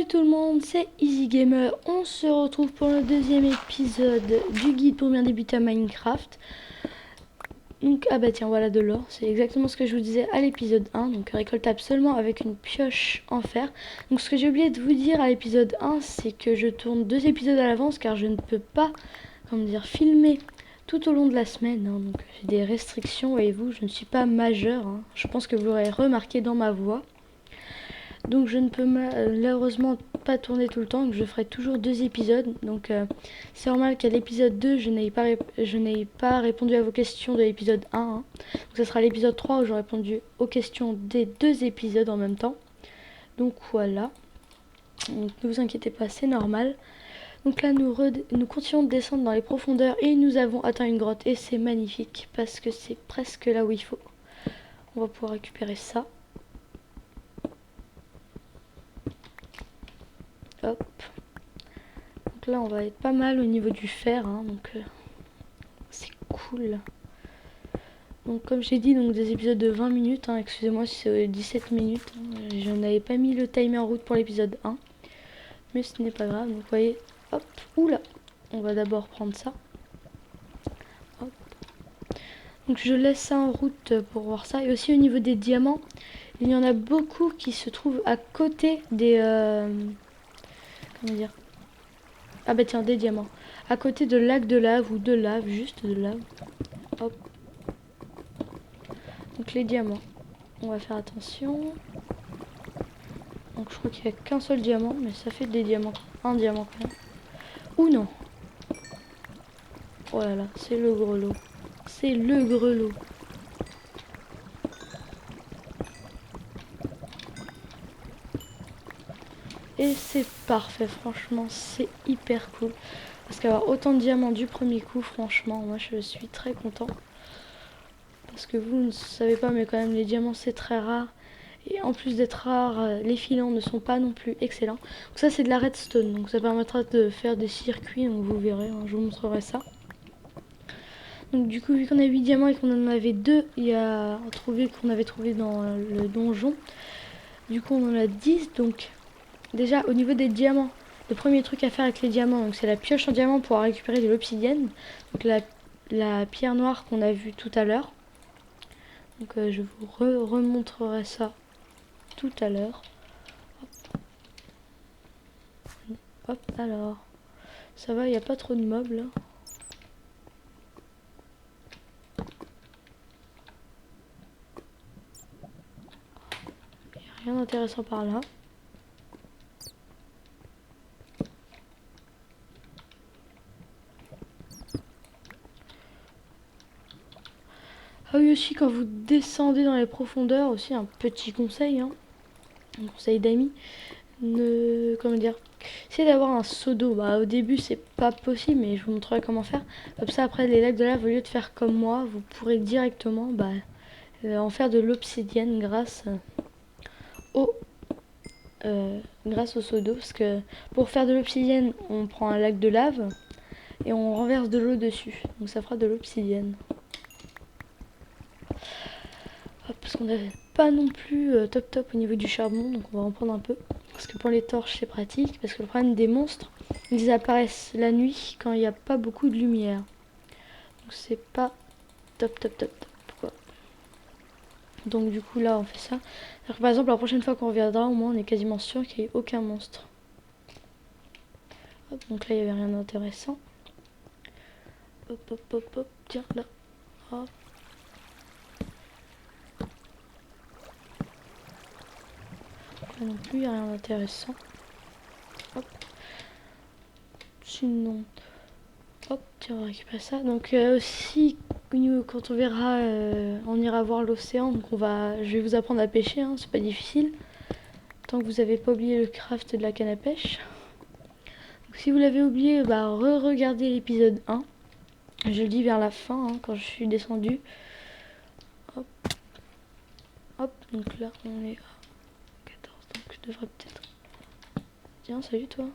tout le monde, c'est Easy Gamer. On se retrouve pour le deuxième épisode du guide pour bien débuter à Minecraft. Donc, ah bah tiens, voilà de l'or. C'est exactement ce que je vous disais à l'épisode 1. Donc, récoltable seulement avec une pioche en fer. Donc, ce que j'ai oublié de vous dire à l'épisode 1, c'est que je tourne 2 épisodes à l'avance car je ne peux pas, comment dire, filmer tout au long de la semaine. Donc, j'ai des restrictions, voyez-vous, je ne suis pas majeure. Je pense que vous l'aurez remarqué dans ma voix. Donc je ne peux malheureusement pas tourner tout le temps, donc je ferai toujours 2 épisodes. Donc c'est normal qu'à l'épisode 2, je n'ai pas répondu à vos questions de l'épisode 1. Donc ça sera l'épisode 3 où j'aurai répondu aux questions des 2 épisodes en même temps. Donc voilà. Donc ne vous inquiétez pas, c'est normal. Donc là nous continuons de descendre dans les profondeurs et nous avons atteint une grotte et c'est magnifique parce que c'est presque là où il faut. On va pouvoir récupérer ça. Hop. Donc là on va être pas mal au niveau du fer, donc c'est cool. Donc comme j'ai dit, donc des épisodes de 20 minutes, excusez-moi si c'est 17 minutes, je n'avais pas mis le timer en route pour l'épisode 1, mais ce n'est pas grave. Donc vous voyez, hop, oula, on va d'abord prendre ça. Hop. Donc je laisse ça en route pour voir ça. Et aussi au niveau des diamants, il y en a beaucoup qui se trouvent à côté des... comment dire? Ah bah tiens, des diamants. À côté de lacs de lave ou de lave, juste de lave. Hop. Donc les diamants, on va faire attention. Donc je crois qu'il n'y a qu'un seul diamant, mais ça fait des diamants. Un diamant quand même. Ou non. Voilà, c'est le grelot. C'est le grelot. Et c'est parfait, franchement, c'est hyper cool. Parce qu'avoir autant de diamants du premier coup, franchement, moi je suis très content. Parce que vous ne savez pas, mais quand même, les diamants c'est très rare. Et en plus d'être rare, les filons ne sont pas non plus excellents. Donc ça c'est de la redstone, donc ça permettra de faire des circuits, donc vous verrez, je vous montrerai ça. Donc du coup, vu qu'on a 8 diamants et qu'on en avait 2, qu'on avait trouvé dans le donjon. Du coup on en a 10, donc déjà au niveau des diamants, le premier truc à faire avec les diamants, c'est la pioche en diamant pour récupérer de l'obsidienne. Donc la pierre noire qu'on a vue tout à l'heure. Donc je vous remontrerai ça tout à l'heure. Hop, alors. Ça va, il n'y a pas trop de mobs là. Il n'y a rien d'intéressant par là. Ah oui, aussi quand vous descendez dans les profondeurs, aussi un petit conseil, un conseil d'amis. Comment dire, essayez d'avoir un seau d'eau. Bah, au début c'est pas possible, mais je vous montrerai comment faire. Comme ça après les lacs de lave, au lieu de faire comme moi, vous pourrez directement en faire de l'obsidienne au grâce au seau d'eau. Parce que pour faire de l'obsidienne, on prend un lac de lave et on renverse de l'eau dessus. Donc ça fera de l'obsidienne. Parce qu'on n'avait pas non plus top au niveau du charbon, donc on va en prendre un peu. Parce que pour les torches c'est pratique, parce que le problème des monstres, ils apparaissent la nuit quand il n'y a pas beaucoup de lumière. Donc c'est pas top. Pourquoi? Donc du coup là on fait ça. Alors, par exemple la prochaine fois qu'on reviendra, au moins on est quasiment sûr qu'il n'y ait aucun monstre. Hop, donc là il n'y avait rien d'intéressant. Hop, tiens là. Hop. Là non plus il n'y a rien d'intéressant. Hop. Sinon, hop, tiens, on va récupérer ça. Donc aussi, quand on verra, on ira voir l'océan. Donc je vais vous apprendre à pêcher, c'est pas difficile. Tant que vous n'avez pas oublié le craft de la canne à pêche. Donc, si vous l'avez oublié, re-regardez l'épisode 1. Je le dis vers la fin, quand je suis descendu. Hop, donc là on est à 14, donc je devrais peut-être... Tiens, salut toi.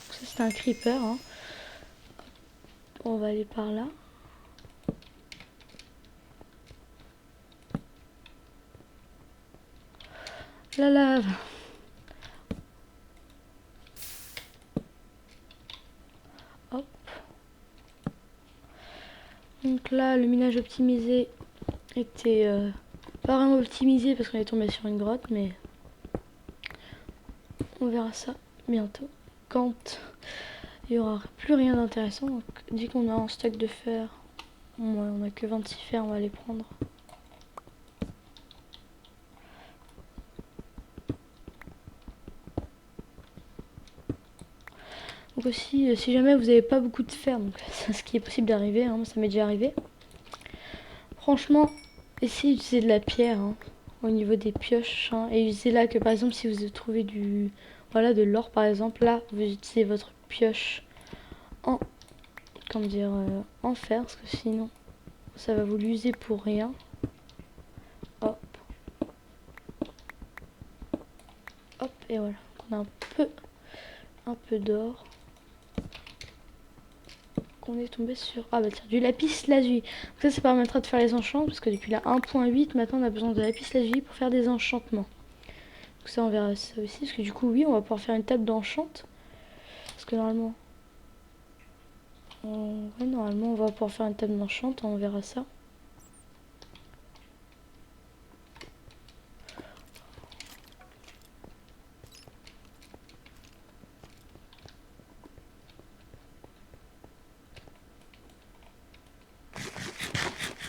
Ça c'est un creeper, On va aller par là. la lave. Hop. Donc là, le minage optimisé était pas vraiment optimisé parce qu'on est tombé sur une grotte, mais on verra ça bientôt. Quand il n'y aura plus rien d'intéressant, donc dès qu'on a un stock de fer, ouais, on a que 26 fers, on va les prendre. Donc aussi, si jamais vous n'avez pas beaucoup de fer, donc ce qui est possible d'arriver, hein, ça m'est déjà arrivé. Franchement, essayez d'utiliser de la pierre hein, au niveau des pioches. Hein, et utilisez là que par exemple si vous trouvez du, voilà, de l'or par exemple, là vous utilisez votre pioche en, comment dire, en fer, parce que sinon ça va vous l'user pour rien. Hop, hop, et voilà, on a un peu d'or. On est tombé sur, ah bah tiens, du lapis lazuli. Donc ça permettra de faire les enchants, parce que depuis la 1.8 maintenant on a besoin de lapis lazuli pour faire des enchantements. Donc ça on verra ça aussi, parce que du coup oui on va pouvoir faire une table d'enchant, parce que normalement ouais, normalement on va pouvoir faire une table d'enchant, on verra ça.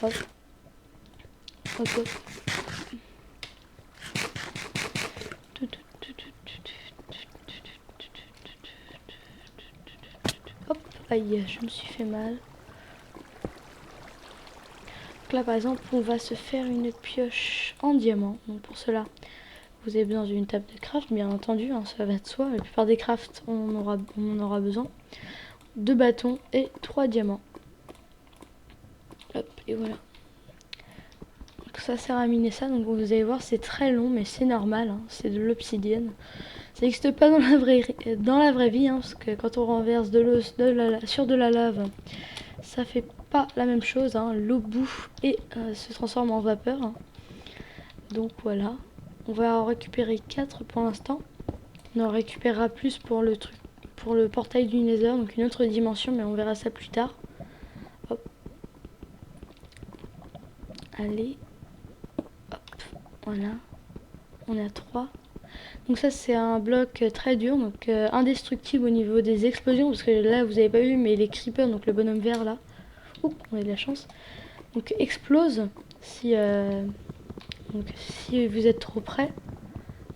Hop. Hop, hop. Hop, aïe, je me suis fait mal. Donc là par exemple on va se faire une pioche en diamant. Donc pour cela vous avez besoin d'une table de craft bien entendu, hein, ça va de soi. La plupart des crafts on en aura besoin. 2 bâtons et 3 diamants. Hop, et voilà. Donc ça sert à miner ça, donc vous allez voir c'est très long mais c'est normal, hein, c'est de l'obsidienne. Ça n'existe pas dans la vraie vie, hein, parce que quand on renverse de l'eau sur de la lave, ça fait pas la même chose, hein. L'eau bouffe et se transforme en vapeur. Hein. Donc voilà, on va en récupérer 4 pour l'instant. On en récupérera plus pour le truc, pour le portail du Nether, donc une autre dimension, mais on verra ça plus tard. Hop. Allez, hop, voilà, on est à 3. Donc ça c'est un bloc très dur, donc indestructible au niveau des explosions, parce que là vous avez pas vu, mais les creepers, donc le bonhomme vert là, oups, on a de la chance, donc explose si, donc, si vous êtes trop près.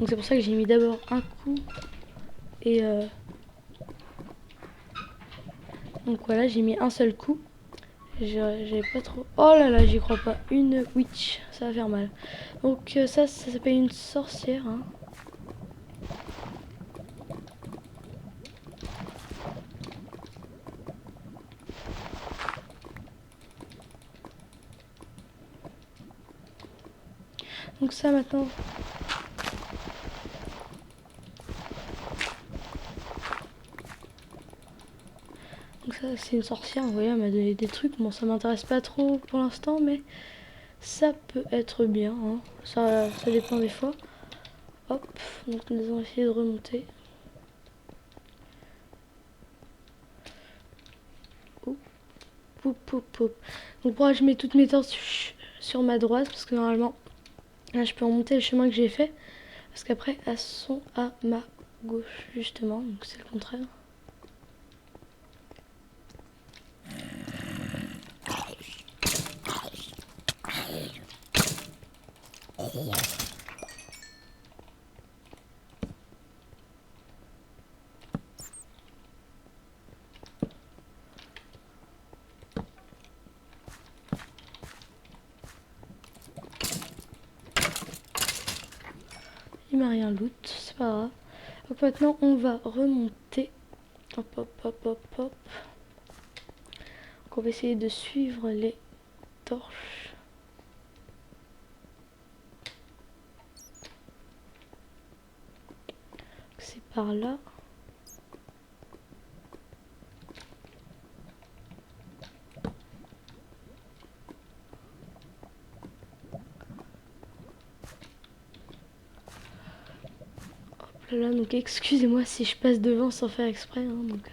Donc c'est pour ça que j'ai mis d'abord un coup et donc voilà, j'ai mis un seul coup. J'ai pas trop. Oh là là, j'y crois pas. Une witch, ça va faire mal. Donc ça s'appelle une sorcière. Hein. Donc ça maintenant. Donc ça c'est une sorcière. Vous voyez, elle m'a donné des trucs. Bon, ça m'intéresse pas trop pour l'instant, mais ça peut être bien. Hein. Ça dépend des fois. Hop. Donc nous allons essayer de remonter. Oh. Poup, poup, poup. Donc pourquoi je mets toutes mes torches sur ma droite, parce que normalement là je peux remonter le chemin que j'ai fait, parce qu'après elles sont à ma gauche justement, donc c'est le contraire. Il m'a rien loot, c'est pas grave. Donc maintenant on va remonter. Hop hop hop hop hop. Donc on va essayer de suivre les torches. C'est par là. là, donc excusez-moi si je passe devant sans faire exprès. Hein, donc...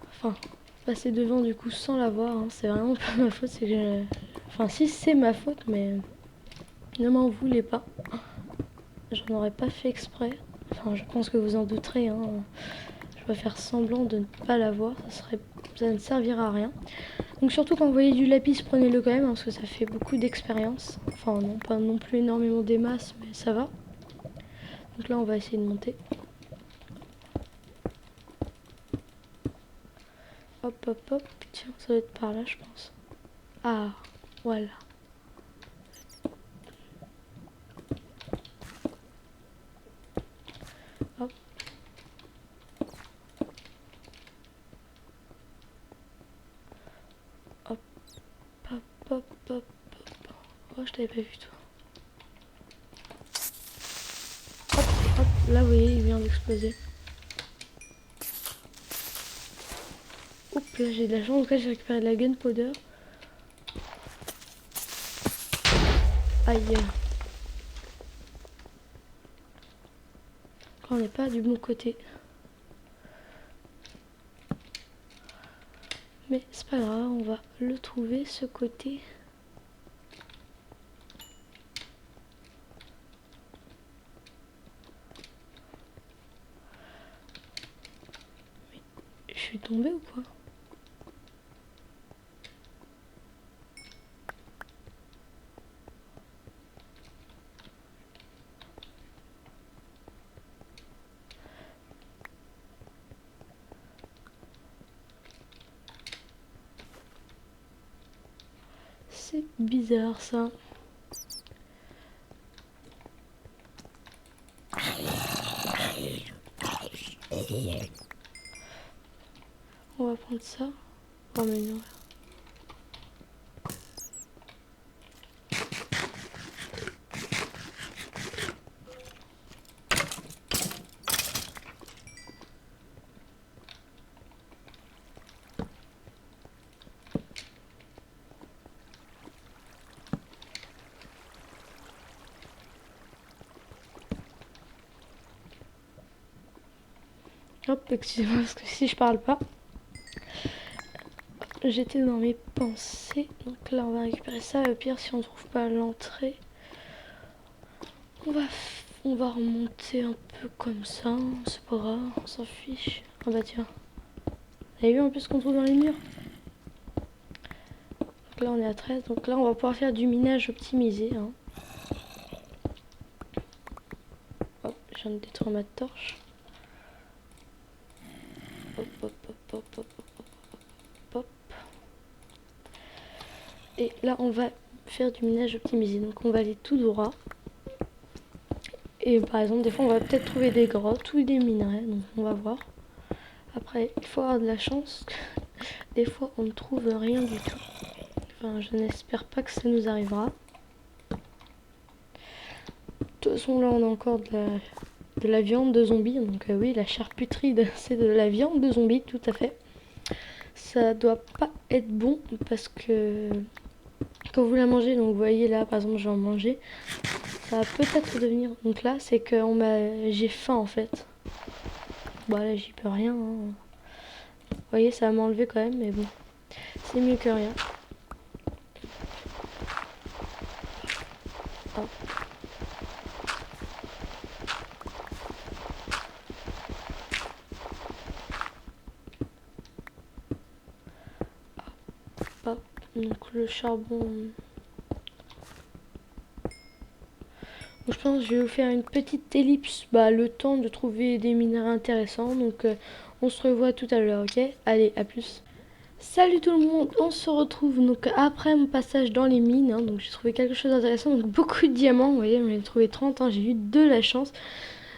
Enfin, passer devant du coup sans l'avoir, hein, c'est vraiment pas ma faute. C'est que enfin, si c'est ma faute, mais ne m'en voulez pas. J'en aurais pas fait exprès. Enfin, je pense que vous en douterez. Hein. Je vais faire semblant de ne pas l'avoir. Ça ne servira à rien. Donc surtout quand vous voyez du lapis, prenez-le quand même, hein, parce que ça fait beaucoup d'expérience. Enfin, non, pas non plus énormément des masses, mais ça va. Donc là, on va essayer de monter. Hop, hop, hop. Tiens, ça doit être par là, je pense. Ah, voilà. Hop. Hop, hop, hop, hop, hop. Oh, je t'avais pas vu, toi. Hop, hop. Là, vous voyez, il vient d'exploser. Hop, là, j'ai de la chance. En tout cas, j'ai récupéré de la gunpowder. Aïe. On n'est pas du bon côté. Mais c'est pas grave, on va le trouver, ce côté. Mais je suis tombée ou quoi? C'est bizarre ça. On va prendre ça. Oh mais non. Hop, excusez-moi parce que si je parle pas. J'étais dans mes pensées. Donc là on va récupérer ça. Au pire si on trouve pas l'entrée. On va remonter un peu comme ça. Hein. C'est pas grave, on s'en fiche. Ah bah tiens. Vous avez vu un peu ce qu'on trouve dans les murs? Donc là on est à 13. Donc là on va pouvoir faire du minage optimisé. Hein. Hop, je viens de détruire ma torche. Hop, hop, hop, hop, hop, hop, hop, hop. Et là, on va faire du minage optimisé. Donc, on va aller tout droit. Et par exemple, des fois, on va peut-être trouver des grottes ou des minerais. Donc, on va voir. Après, il faut avoir de la chance. Des fois, on ne trouve rien du tout. Enfin, je n'espère pas que ça nous arrivera. De toute façon, là, on a encore de la viande de zombie. Donc, oui, la charcuterie, c'est de la viande de zombie, tout à fait. Ça doit pas être bon parce que quand vous la mangez, donc vous voyez là, par exemple, je vais en manger. Ça va peut-être devenir... Donc là, c'est que j'ai faim en fait. Bon là, j'y peux rien. Hein. Vous voyez, ça va m'enlever quand même, mais bon. C'est mieux que rien. Hop. Hop. Donc le charbon... Donc, je pense que je vais vous faire une petite ellipse. Le temps de trouver des minéraux intéressants. Donc on se revoit tout à l'heure, ok? Allez, à plus. Salut tout le monde, on se retrouve donc après mon passage dans les mines, hein, donc j'ai trouvé quelque chose d'intéressant, donc beaucoup de diamants, vous voyez, j'en ai trouvé 30, hein, j'ai eu de la chance.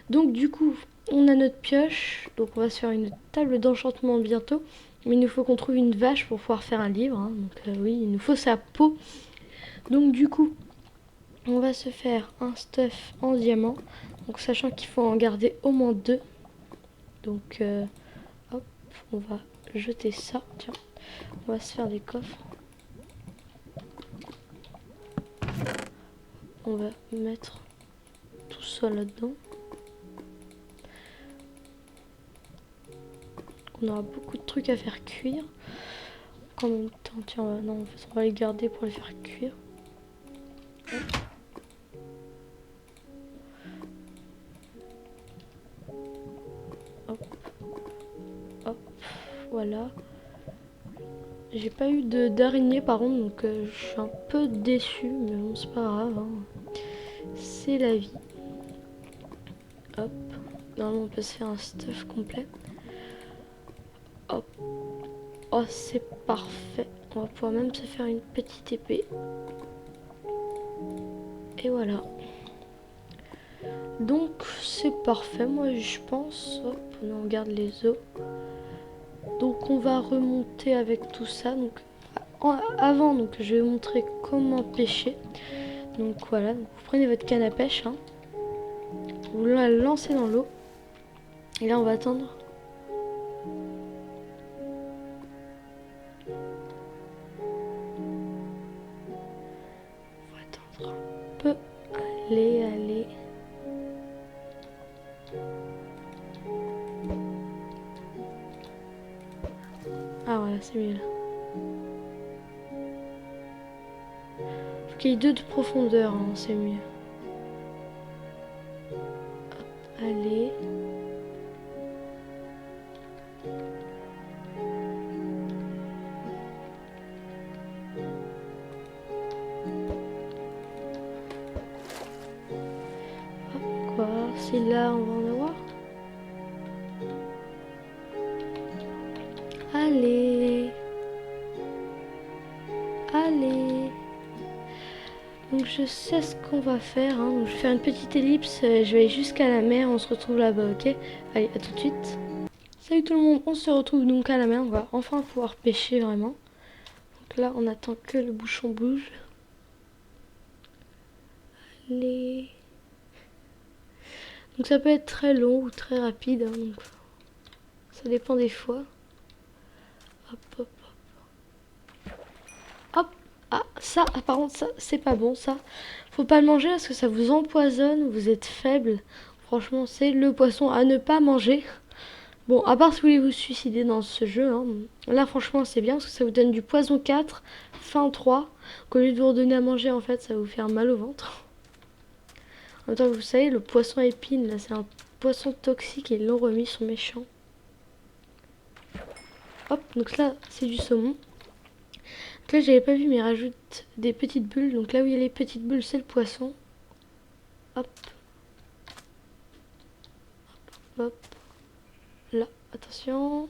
Donc du coup, on a notre pioche, donc on va se faire une table d'enchantement bientôt, mais il nous faut qu'on trouve une vache pour pouvoir faire un livre, hein, donc oui, il nous faut sa peau. Donc du coup, on va se faire un stuff en diamant, donc sachant qu'il faut en garder au moins 2. Donc hop, on va jeter ça, tiens. On va se faire des coffres. On va mettre tout ça là-dedans. on aura beaucoup de trucs à faire cuire. En même temps, tiens, non, en fait, on va les garder pour les faire cuire. Hop. Hop. Voilà. J'ai pas eu d'araignée par contre, donc je suis un peu déçue, mais bon, c'est pas grave. Hein. C'est la vie. Hop. Normalement, on peut se faire un stuff complet. Hop. Oh, c'est parfait. On va pouvoir même se faire une petite épée. Et voilà. Donc, c'est parfait, moi je pense. Hop, on regarde les os. Donc, on va remonter avec tout ça. Donc, avant, donc, je vais vous montrer comment pêcher. Donc, voilà. Donc, vous prenez votre canne à pêche. Hein. Vous la lancez dans l'eau. Et là, on va attendre. On va attendre un peu. Allez, allez. Ah voilà, c'est mieux là. Faut qu'il y ait 2 de profondeur, hein, c'est mieux. Hop, allez. Hop, quoi? Si là, on va en avoir. Allez. Allez. Donc je sais ce qu'on va faire. Hein. Donc, je vais faire une petite ellipse. Je vais aller jusqu'à la mer. On se retrouve là-bas, ok? Allez, à tout de suite. Salut tout le monde. On se retrouve donc à la mer. On va enfin pouvoir pêcher vraiment. Donc là, on attend que le bouchon bouge. Allez. Donc ça peut être très long ou très rapide. Hein, donc ça dépend des fois. Hop, hop, hop. Hop. Ah, ça, par contre, ça, c'est pas bon, ça. Faut pas le manger parce que ça vous empoisonne, vous êtes faible. Franchement, c'est le poisson à ne pas manger. Bon, à part si vous voulez vous suicider dans ce jeu, hein. Là, franchement, c'est bien parce que ça vous donne du poison 4, faim 3. Qu'au lieu de vous redonner à manger, en fait, ça va vous faire mal au ventre. En même temps, vous savez, le poisson à épines, là, c'est un poisson toxique et ils l'ont remis, ils sont méchants. Hop, donc là, c'est du saumon. Donc là, j'avais pas vu, mais il rajoute des petites bulles. Donc là où il y a les petites bulles, c'est le poisson. Hop. Hop, hop. Là, attention.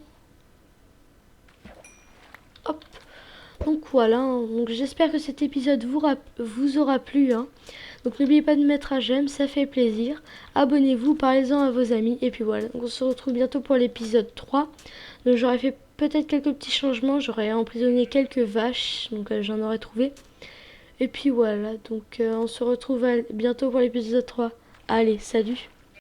Hop. Donc voilà, hein. Donc j'espère que cet épisode vous aura plu. Hein. Donc n'oubliez pas de mettre un j'aime, ça fait plaisir. Abonnez-vous, parlez-en à vos amis. Et puis voilà, donc on se retrouve bientôt pour l'épisode 3. Donc j'aurais fait peut-être quelques petits changements. J'aurais emprisonné quelques vaches, donc j'en aurais trouvé. Et puis voilà, donc on se retrouve bientôt pour l'épisode 3. Allez, salut!